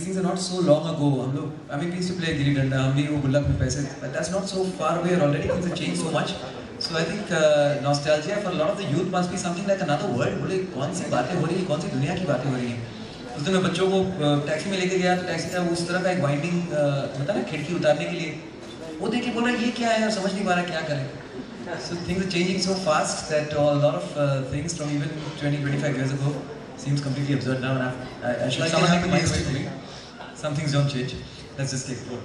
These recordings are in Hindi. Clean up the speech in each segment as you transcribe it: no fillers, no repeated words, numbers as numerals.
these things are not so long ago. हम लोग, I mean, we used to play gilli danda, हम भी वो गुल्लक में पैसे, but that's not so far away. Already things have changed so much. So I think nostalgia for a lot of the youth must be something like another world. बोले कौन सी बातें हो रही हैं, कौन सी दुनिया की बातें हो रही हैं. उस दिन मैं बच्चों को टैक्सी में लेके गया तो टैक्सी का उस तरह का एक वाइंडिंग होता है ना खिड़की उतारने के लिए, वो देख के बोल रहा है ये क्या है और समझ नहीं पा रहा क्या करें. So things are changing so fast that a lot of things from even 20-25 years ago seems completely absurd now, and I should like someone make the minds to me. Some things don't change. Let's just explore.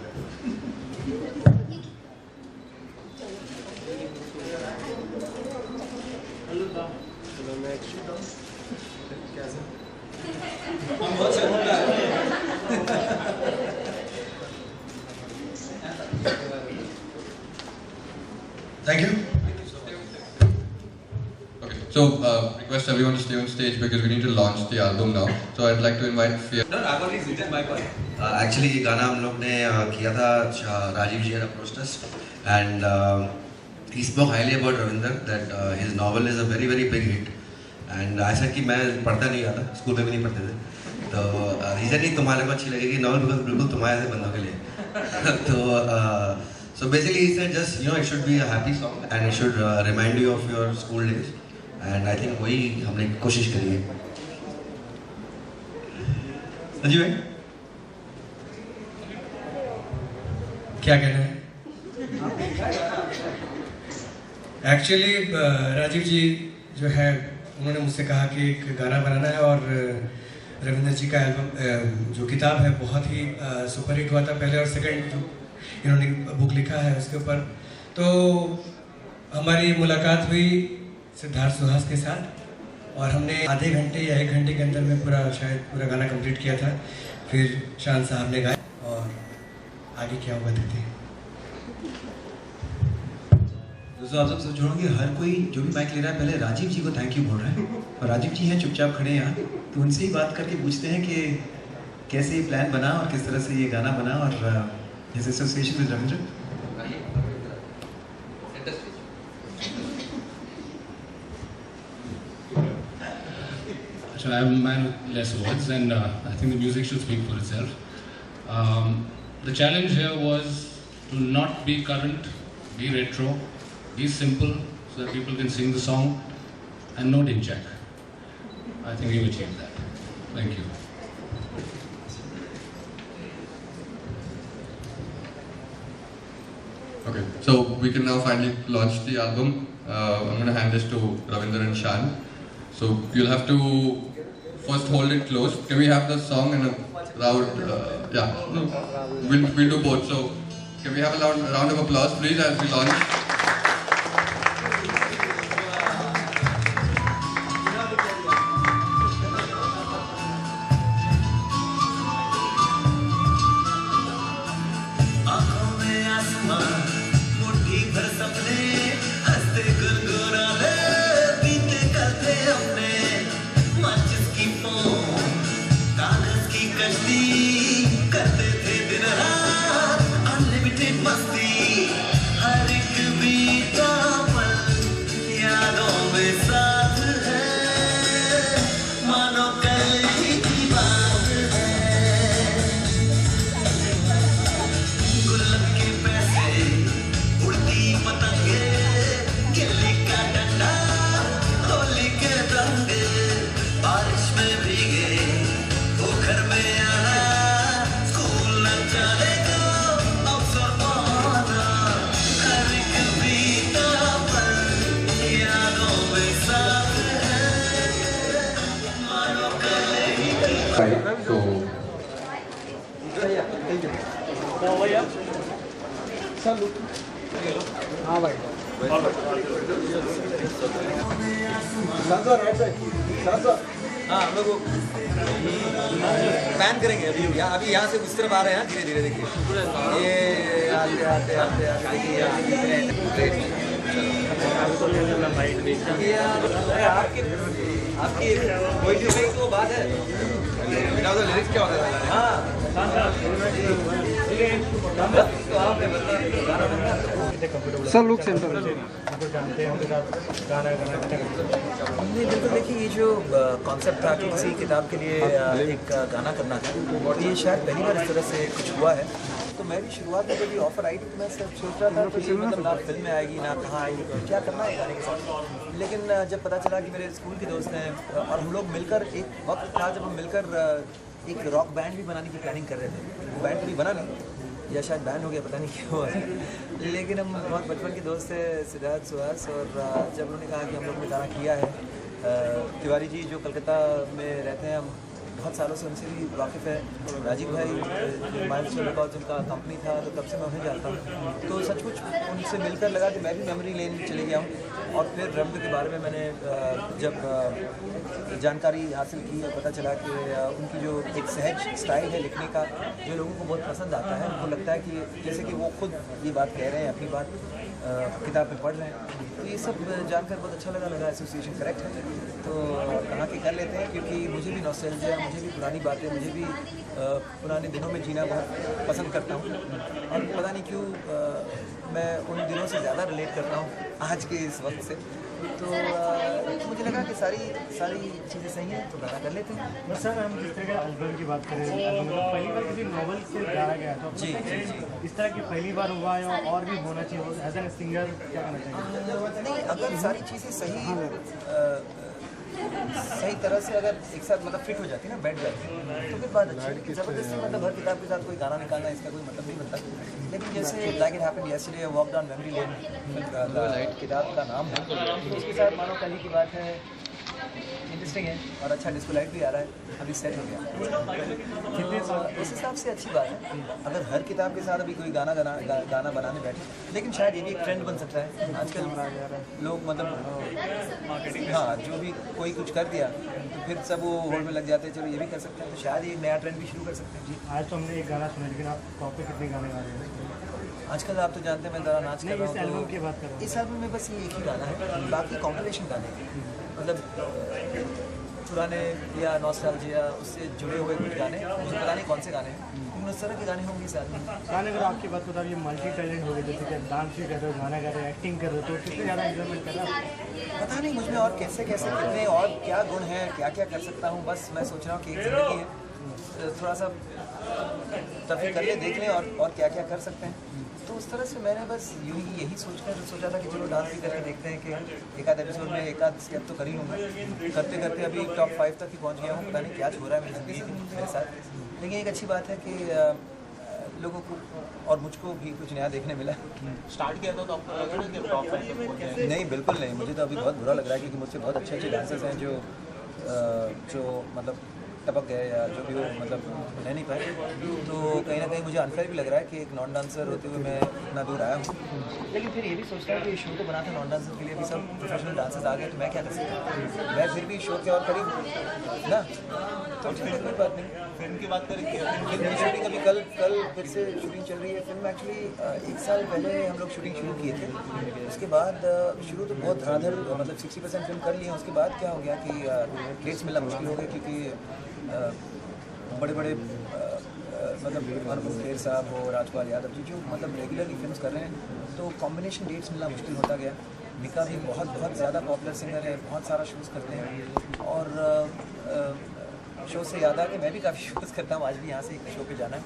Thank you. Okay, so request everyone to stay on stage because we need to launch the album now. So I'd like to invite Fia. No, I've already written my part. Actually, ये गाना हम लोग ने किया था. Rajiv ji had approached us, and he spoke highly about Ravinder. That his novel is a very very big hit. And I said कि मैं पढ़ता नहीं आता, स्कूल में भी नहीं पढ़ते थे. तो रीज़न नहीं तुम्हारे को अच्छी लगेगी नॉवल बिकॉज बिल्कुल तुम्हारे ऐसे बंदों के लिए. तो so basically he said just it should be a happy song and it should remind you of your school days. And I think वही हमने कोशिश करी है. संजीव भाई क्या कहना है? एक्चुअली राजीव जी जो है उन्होंने मुझसे कहा कि एक गाना बनाना है और रविंद्र जी का एल्बम जो किताब है बहुत ही सुपरहिट हुआ था पहले और सेकंड जो इन्होंने बुक लिखा है उसके ऊपर. तो हमारी मुलाकात हुई सिद्धार्थ सुहास के साथ और हमने आधे घंटे या 1 घंटे के अंदर में शायद पूरा गाना कंप्लीट किया था. फिर शान साहब ने गाया और आगे क्या हुआ देखते हैं. दोस्तों आप सब सोच रहे होंगे हर कोई जो भी माइक ले रहा है पहले राजीव जी को थैंक यू बोल रहा है और राजीव जी हैं चुपचाप खड़े हैं यहाँ, तो उनसे ही बात करके पूछते हैं कि कैसे ये प्लान बना और किस तरह से ये गाना बना और his association with Ravindra. So I'm a man with less words, and I think the music should speak for itself. The challenge here was to not be current, be retro, be simple, so that people can sing the song, and no din jack. I think we've achieved that. Thank you. Okay, so we can now finally launch the album. I'm going to hand this to Ravinder and Shan. So you'll have to first hold it close. Can we have the song and a loud, yeah, no, we'll do both. So can we have a loud round of applause please as we launch. हाँ भाई हाँ हम लोग पैन करेंगे अभी यहाँ से उस तरफ आ रहे हैं धीरे धीरे. देखिए ये आते आते आते आते देखिए आपकी कोई तो बात है लिरिक्स क्या होता है. हाँ सर लुक सेंटर नहीं बिल्कुल, देखिए ये जो कॉन्सेप्ट था कि किसी किताब के लिए एक गाना करना था, और ये शायद पहली बार इस तरह से कुछ हुआ है। तो मेरी शुरुआत में जब ये ऑफर आई थी तो मैं सिर्फ सोच रहा था कि मतलब ना फिल्म में आएगी ना कहाँ आएगी, क्या करना है गाने के साथ। लेकिन जब पता चला कि मेरे स्कूल के दोस्त हैं और हम लोग मिलकर, एक वक्त था जब हम मिलकर एक रॉक बैंड भी बनाने की प्लानिंग कर रहे थे। वो बैंड कभी बना नहीं, या शायद बैन हो गया, पता नहीं क्यों है। लेकिन हम बहुत बचपन के दोस्त थे, सिद्धार्थ सुहास, और जब उन्होंने कहा कि हम लोग ने गाना किया है, तिवारी जी जो कलकत्ता में रहते हैं, हम बहुत सालों से उनसे भी वाकिफ़ है। राजीव भाई माइलस्टोन रिकॉर्ड्स उनका कंपनी था, तो तब से मैं उन्हें जानता हूँ। तो सचमुच उनसे मिलकर लगा कि मैं भी मेमोरी लेन चले गया हूँ। और फिर रविंद्र के बारे में मैंने जब जानकारी हासिल की और पता चला कि उनकी जो एक सहज स्टाइल है लिखने का, जो लोगों को बहुत पसंद आता है, उनको लगता है कि जैसे कि वो खुद ये बात कह रहे हैं, अपनी बात किताब में पढ़ रहे हैं। तो ये सब जानकर बहुत अच्छा लगा एसोसिएशन करेक्ट है, तो कहाँ के कर लेते हैं, क्योंकि मुझे भी नॉस्टैल्जिया, मुझे भी पुरानी बातें, मुझे भी पुराने दिनों में जीना बहुत पसंद करता हूँ। और पता नहीं क्यों मैं उन दिनों से ज़्यादा रिलेट करता हूँ आज के इस वक्त से। तो मुझे लगा कि सारी चीज़ें सही हैं, तो गाना कर लेते हैं। बस सर, हम जिस तरह के एल्बम की बात करें, पहली बार किसी नॉवल से गाया गया तो जी इस तरह की पहली बार हुआ है और भी होना चाहिए एज एन सिंगर, क्या करना चाहिए? नहीं, अगर सारी चीज़ें सही तरह से अगर एक साथ मतलब फिट हो जाती है ना, बैठ जाती है, तो फिर बात अच्छी है। लेकिन ज़बरदस्ती मतलब हर किताब के साथ कोई गाना निकालना, इसका कोई मतलब नहीं बनता। लेकिन जैसे like it happened yesterday, walk down memory lane किताब का नाम है, तो उसके साथ मानो कल ही की बात है, इंटरेस्टिंग है और अच्छा डिस्को लाइट भी आ रहा है, अभी सेट हो गया। इस हिसाब से अच्छी बात है अगर हर किताब के साथ अभी कोई गाना बनाने बैठे। लेकिन शायद ये भी एक ट्रेंड बन सकता है आजकल। लोग मतलब हाँ, जो भी कोई कुछ कर दिया तो फिर सब वो होल्ड में लग जाते हैं, चलो ये भी कर सकते हैं, तो शायद ये नया ट्रेंड भी शुरू कर सकते हैं। जी, आज तो हमने एक गाना सुना, लेकिन आप टॉप पे कितने गाने गा रहे हैं आजकल आप तो जानते हैं मैं ज़रा नाच कर रहा हूँ। इस एल्बम की बात कर रहा हूँ। इस एल्बम में बस ये एक ही गाना है, बाकी कॉम्पिटिशन गाने हैं। मतलब पुराने या नॉस्टैल्जिया उससे जुड़े हुए कुछ गाने, मुझे पता नहीं कौन से गाने हैं, लेकिन उस तरह के गाने होंगे इस एल्बम में। गाने अगर आपकी बात बता, ये मल्टी टैलेंट हो गए, जैसे कि डांस भी कर रहे हो, गाना गा रहे हो, एक्टिंग कर रहे हो, तो कितने ज़्यादा एंजॉयमेंट कर रहे हो? पता नहीं मुझ में और कैसे कितने और क्या गुण हैं, क्या क्या कर सकता हूँ। बस मैं सोच रहा हूँ कि एक ज़िंदगी है, थोड़ा सा तफरी कर ले, देख लें और क्या क्या कर सकते हैं। तो उस तरह से मैंने बस यही सोचा था कि चलो डांस भी करके देखते हैं कि एक आध एपिसोड में एक आध स्टेप तो कर ही लूँगा। करते करते अभी टॉप 5 तक ही पहुँच गया हूँ। पता नहीं क्या हो रहा है मेरी ज़िंदगी मेरे साथ, लेकिन एक अच्छी बात है कि लोगों को और मुझको भी कुछ नया देखने मिला। स्टार्ट किया था तो आपको लगा कि टॉप 5 तक पहुंच जाएंगे? नहीं, बिल्कुल नहीं। मुझे तो अभी बहुत बुरा लग रहा है क्योंकि मुझसे बहुत अच्छे डांसर्स हैं जो मतलब टपक गए या जो भी हो, मतलब रह नहीं पाए। तो कहीं ना कहीं मुझे अनफेयर भी लग रहा है कि एक नॉन डांसर होते हुए मैं इतना दूर आया हूँ। लेकिन फिर ये भी सोचता हूँ कि शो तो बना था नॉन डांसर के लिए, भी सब प्रोफेशनल डांसर्स आ गए, तो मैं क्या कर सकता हूँ? मैं फिर भी शो के और करीब ना, तो ठीक है, कोई बात नहीं। फिल्म की बात करें, फिल्म की शूटिंग अभी कल फिर से शूटिंग चल रही है। फिल्म एक्चुअली 1 साल पहले हम लोग शूटिंग शुरू किए थे। उसके बाद शुरू तो बहुत धड़ाधड़, मतलब 60% फिल्म कर लिए। उसके बाद क्या हो गया कि डेट्स मिलना मुश्किल हो गया, क्योंकि बड़े मतलब अनुभव खेर साहब हो, राजपाल यादव जी जो मतलब रेगुलरली फिल्म कर रहे हैं, तो कॉम्बिनेशन डेट्स मिलना मुश्किल होता गया। निका भी बहुत ज़्यादा पॉपुलर सिंगर है, बहुत सारा शोज़ करते हैं। और शो से याद आ कि मैं भी काफ़ी शोज़ करता हूँ, आज भी यहाँ से एक शो पे जाना है।